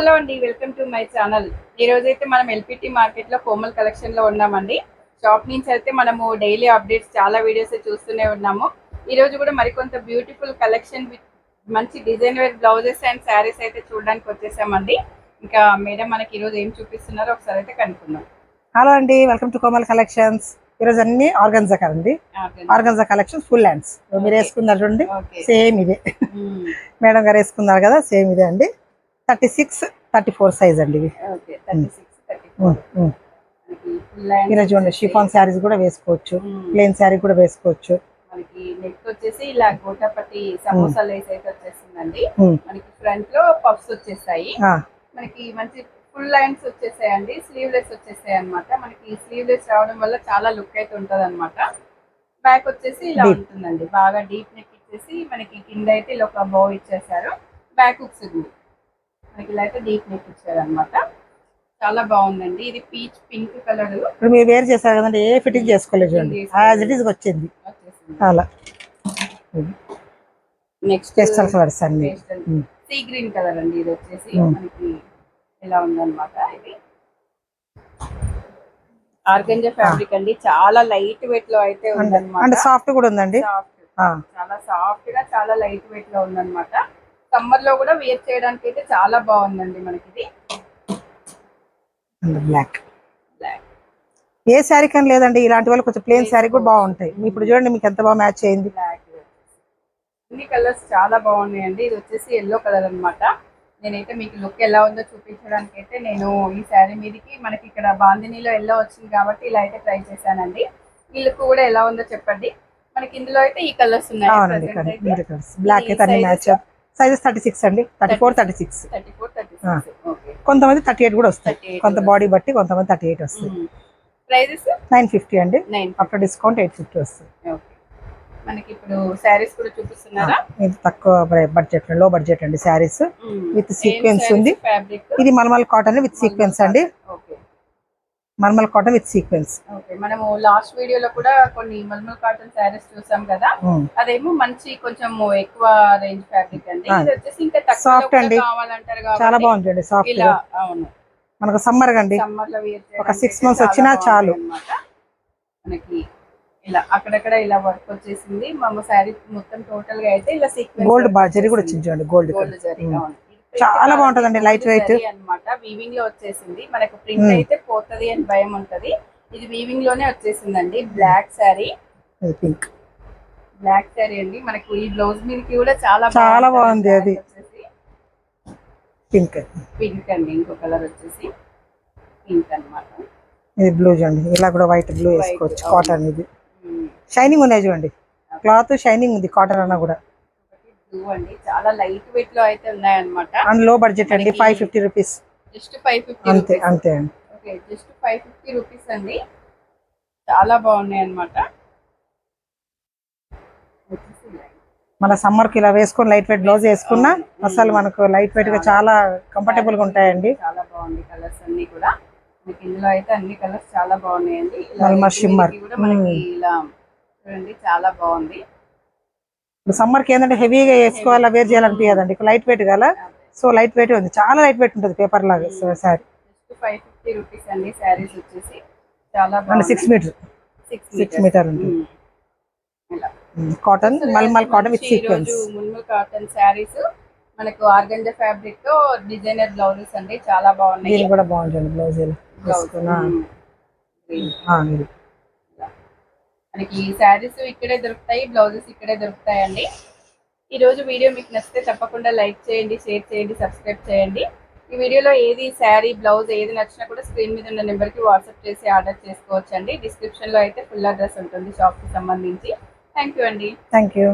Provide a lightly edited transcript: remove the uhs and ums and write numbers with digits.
Hello అండి, welcome to my channel. ఈ రోజైతే మనం ఎల్పిటి మార్కెట్లో కోమల్ కలెక్షన్లో ఉన్నామండి. షాప్ నుంచి అయితే మనము డైలీ అప్డేట్స్ చాలా వీడియోస్ చూస్తూనే ఉన్నాము. ఈ రోజు కూడా మరికొంత బ్యూటిఫుల్ కలెక్షన్ విత్ మంచి design wear blouses and sarees అయితే చూడడానికి వచ్చేసామండి. ఇంకా మేడం మనకి ఈరోజు ఏం చూపిస్తున్నారో ఒకసారి అయితే కనుక్కుందాం. హలో అండి, వెల్కమ్ టు కోమల్ కలెక్షన్స్. ఈరోజు అన్ని ఆర్గన్జా కదండి, ఆర్గన్జా కలెక్షన్ ఫుల్ హ్యాండ్స్. మీరు వేసుకున్నారు చూడండి, సేమ్ ఇదే. మేడం గారు వేసుకున్నారు కదా, సేమ్ ఇదే అండి. 36, 34 సైజ్ అండి ఇవి. ఇలా చూడండి, షిఫాన్ శారీస్ కూడా వేసుకోవచ్చు, ప్లెయిన్ శారీ కూడా వేసుకోవచ్చు. మనకి నెక్ వచ్చేసి ఇలా గోటాపట్టి సమోసా లేస్ అయితే వచ్చేసిందండి. మనకి ఫ్రంట్ లో పఫ్స్ వచ్చేసాయి. మనకి మంచి ఫుల్ లైన్స్ వచ్చేసాయండి, స్లీవ్లెస్ వచ్చేసాయి అనమాట. మనకి స్లీవ్లెస్ రావడం వల్ల చాలా లుక్ అయితే ఉంటది అనమాట. బ్యాక్ వచ్చేసి ఇలా ఉంటుందండి, బాగా డీప్ నెక్ ఇచ్చేసి మనకి కింద అయితే ఇలా ఒక బౌ ఇచ్చేసారు. బ్యాక్ హుక్స్ మనకి ఇలా అయితే డీప్ నెక్ ఇచ్చారు అనమాట. చాలా బాగుందండి. ఇది పీచ్ పింక్ కలర్. ఇప్పుడు మీరు వేర్ చేశారు కదండి, ఏ ఫిట్టింగ్ చేసుకోలేదు చూడండి, యాజ్ ఇట్ ఈస్ వచ్చింది అలా. నెక్స్ట్ పేస్టల్ కలర్స్ అన్ని సీ గ్రీన్ కలర్ అండి. ఇది వచ్చేసి మనకి ఇలా ఉందన్నమాట. ఇది ఆర్గంజా ఫ్యాబ్రిక్ అండి, చాలా లైట్ వెయిట్ లో అయితే ఉందన్నమాట. అంటే సాఫ్ట్ కూడా ఉందండి, చాలా సాఫ్ట్ గా చాలా లైట్ వెయిట్ లో ఉందన్నమాట. సమ్మర్ లో కూడా వేర్ చేయడానికి అయితే చాలా బాగుందండి. మనకి ఇది బ్లాక్ ఏ శారీ కానీ లేదండి, ఇలాంటి వాళ్ళు కొంచెం ప్లెయిన్ శారీ కూడా బాగుంటాయి. ఇప్పుడు చూడండి మీకు ఎంత బాగా మ్యాచ్ అయింది. అన్ని కలర్స్ చాలా బాగున్నాయండి. ఇది వచ్చేసి ఎల్లో కలర్ అనమాట. నేనైతే మీకు లుక్ ఎలా ఉందో చూపించడానికి అయితే నేను ఈ శారీ మీదకి మనకి ఇక్కడ బాందినీలో ఎల్లో వచ్చింది కాబట్టి ఇలా అయితే ట్రై చేశానండి. ఈ లుక్ కూడా ఎలా ఉందో చెప్పండి. మనకి ఇందులో అయితే ఈ కలర్స్ ఉన్నాయి. బ్లాక్ అయితే అన్ని మ్యాచ్. సైజెస్ 36 అండి, 34, 36. కొంతమంది 38 కూడా వస్తాయి, కొంత బాడీ బట్టి కొంతమంది 38 వస్తాయి. ప్రైజెస్ 950 అండి, ఆఫ్టర్ డిస్కౌంట్ 850 వస్తుంది. మనకి ఇప్పుడు శారీస్ కూడా చూపిస్తున్నారా? ఇది తక్కువ బడ్జెట్, లో బడ్జెట్ అండి. శారీస్ విత్ సీక్వెన్స్ ఉంది. ఇది మల్మల్ కాటన్ విత్ సీక్వెన్స్ అండి, మల్మల్ కాటన్ విత్ సీక్వెన్స్. మనము లాస్ట్ వీడియోలో కూడా కొన్ని మల్మల్ కాటన్ శారీస్ చూసాం కదా, అదేమో మంచి కొంచెం ఎక్కువ రేంజ్ ఫ్యాబ్రిక్ అండి. ఇది వచ్చేసి ఇంకా తక్కువ సాఫ్ట్ అండి, కావాలంటారు చాలా బాగుంటుంది సాఫ్ట్ గా. అవును, మనకు సమ్మర్ అండి, సమ్మర్ లో ఒక 6 months వచ్చినా చాలు. మనకి ఇలా అక్కడక్కడ ఇలా వర్క్ వచ్చేసింది. మా శారీ మొత్తం టోటల్ గా అయితే ఇలా సీక్వెన్స్ గోల్డ్ జరీ కూడా వచ్చింది చూడండి, గోల్డ్ జరీ. చాలా బాగుంటదండి, లైట్ వెయిట్ అన్నమాట. వీవింగ్ లో వచ్చేసింది. మనకు ప్రింట్ అయితే పోతది అని భయం ఉంటది. ఇది వీవింగ్ లోనే వచ్చేసిందండి. Black saree, pink black saree అండి. మనకు ఈ బ్లౌజ్ మీదకి కూడా చాలా బాగుంది. అది పింక్ అండి. ఇంకో కలర్ వచ్చేసి పింక్ అన్నమాట. ఇది బ్లూ చూడండి, ఇలా కూడా వైట్ బ్లూ వేసుకోవచ్చు. కాటన్ ఇది షైనింగ్ ఉన్నాయి చూడండి, క్లాత్ షైనింగ్ ఉంది. కాటన్ అన్న కూడా బ్లూ అండి, చాలా లైట్ వెయిట్ లో అయితే ఉన్నాయన్నమాట. అండ్ లో బడ్జెట్ అండి, 550 రూపీస్. జస్ట్ 550 అంతే అంతే అండి. ఓకే, జస్ట్ 550 రూపీస్ అండి. చాలా బాగున్నాయి అన్నమాట. మన సమ్మర్ కి ఇలా వేసుకొని లైట్ వెయిట్ బ్లౌజ్ వేసుకున్నా అసలు మనకు లైట్ వెయిట్ గా చాలా కంఫర్టబుల్ గా ఉంటాయండి. చాలా బాగుంది కలర్స్ అన్ని కూడా. మీకు ఇందులో అయితే అన్ని కలర్స్ చాలా బాగున్నాయండి. షిమ్మర్ కూడా మనకి ఇలా చూడండి, చాలా బాగుంది. సమ్మర్ కి ఏంటంటే హెవీగా వేసుకోవాలా, వేర్ చేయాలనిపించదండి. లైట్ వెయిట్ కదా, సో లైట్ వెయిట్ ఉంది, చాలా లైట్ వెయిట్ ఉంటుంది, పేపర్ లాగా సారీ. 550 రూపీస్ అండి. శారీస్ వచ్చేసి చాలా బాగుంది. 6 మీటర్ ఉంటుంది. Cotton mulmul cotton with sequence. Mulmul cotton sarees మనకు ఆర్గంజా ఫ్యాబ్రిక్ తో డిజైనర్ బ్లౌజెస్ అండి, చాలా బాగున్నాయి. ఇది కూడా బాగుంటుంది బ్లౌజ్. మనకి ఈ శారీస్ ఇక్కడే దొరుకుతాయి, బ్లౌజెస్ ఇక్కడే దొరుకుతాయండి. ఈ రోజు వీడియో మీకు నచ్చితే తప్పకుండా లైక్ చేయండి, షేర్ చేయండి, సబ్స్క్రైబ్ చేయండి. ఈ వీడియోలో ఏది శారీ బ్లౌజ్ ఏది నచ్చినా కూడా స్క్రీన్ మీద ఉన్న నెంబర్కి వాట్సాప్ చేసి ఆర్డర్ చేసుకోవచ్చు అండి. డిస్క్రిప్షన్లో అయితే ఫుల్ అడ్రస్ ఉంటుంది షాప్కి సంబంధించి. థ్యాంక్ యూ అండి. Thank you.